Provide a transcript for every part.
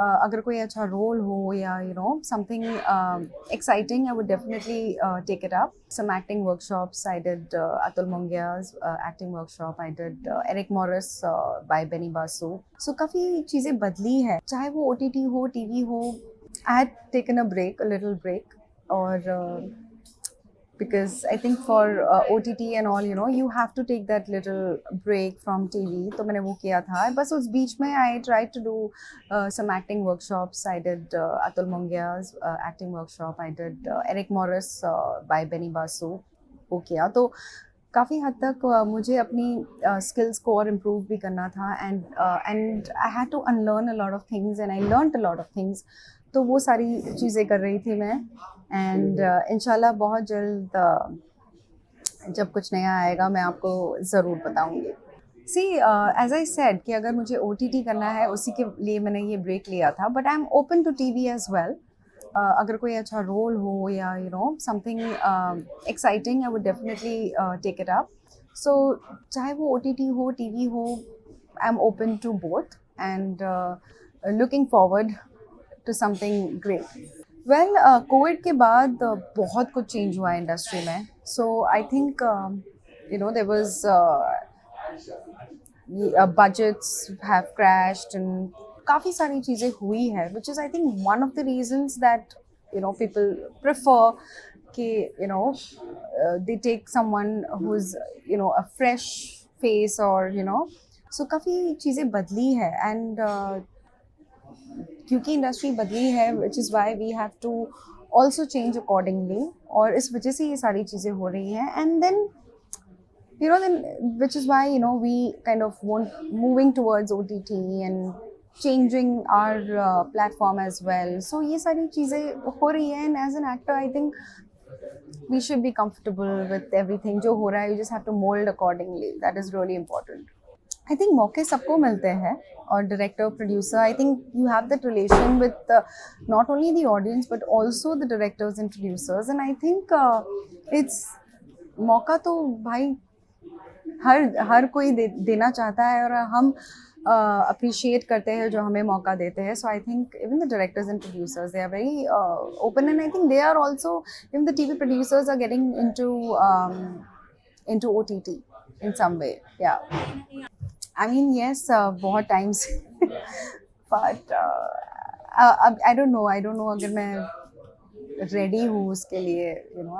अगर कोई अच्छा रोल हो या something exciting, I would definitely take it up. Some acting workshops I did, Atul Mongia's acting workshop I did, Eric Morris by Benny Basu. So काफ़ी चीज़ें बदली है, चाहे वो OTT हो, TV हो. I had taken a break, a little break, और because I think for OTT and all, you have to take that little break from TV. तो मैंने वो किया था. बस उस बीच में I tried to do some acting workshops. I did Atul Mongia's acting workshop. I did Eric Morris by Benny Basu. वो किया तो काफ़ी हद तक मुझे अपनी स्किल्स को और इम्प्रूव भी करना था. And I had to unlearn a lot of things and I learned a lot of things. तो वो सारी चीज़ें कर रही थी मैं. एंड इंशाल्लाह बहुत जल्द जब कुछ नया आएगा मैं आपको ज़रूर बताऊंगी. सी एज आई सेड कि अगर मुझे OTT करना है उसी के लिए मैंने ये ब्रेक लिया था. But I am open to TV as well. अगर कोई अच्छा रोल हो या something exciting, I would definitely take it up. So चाहे वो OTT हो, TV हो, I am open to both and looking forward to something great. Well Covid के बाद बहुत कुछ चेंज हुआ है इंडस्ट्री में. So I think there was budgets have crashed and काफ़ी सारी चीज़ें हुई है, which is I think one of the reasons that people prefer कि they take someone who's a fresh face or so काफ़ी चीज़ें बदली है. एंड क्योंकि इंडस्ट्री बदली है, which is why we have to also change accordingly. और इस वजह से ये सारी चीज़ें हो रही हैं. And then which is why we kind of want moving towards OTT and changing our platform as well. So ये सारी चीज़ें हो रही हैं. And as an actor I think we should be comfortable with everything जो हो रहा है. You just have to mold accordingly. That is really important. I think मौके सबको मिलते हैं. और director producer, I think you have that relation with not only the audience but also the directors and producers. And I think it's मौका तो भाई हर कोई देना चाहता है और हम अप्रिशिएट करते हैं जो हमें मौका देते हैं. So I think even the directors and producers, they are very open. And I think they are also, even the TV producers are getting into OTT in some way. Yeah, I mean yes, बहुत time से. but I don't know अगर मैं ready हूँ उसके लिए.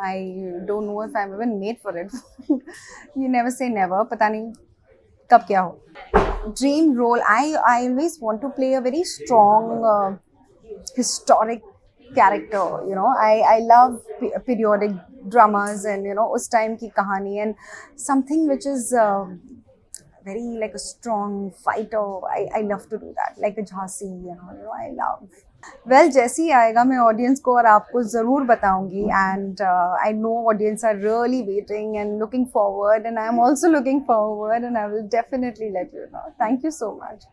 I don't know if I am even made for it. You never say never, पता नहीं कब क्या हो. Dream role, I always want to play a very strong historic character. I love periodic dramas and उस time की कहानी and something which is very like a strong fighter. I love to do that, like a Jhansi, I love. Well, जैसे ही आएगा मैं audience को और आपको ज़रूर बताऊंगी. And I know audience are really waiting and looking forward, and I am also looking forward, and I will definitely let you know. Thank you so much.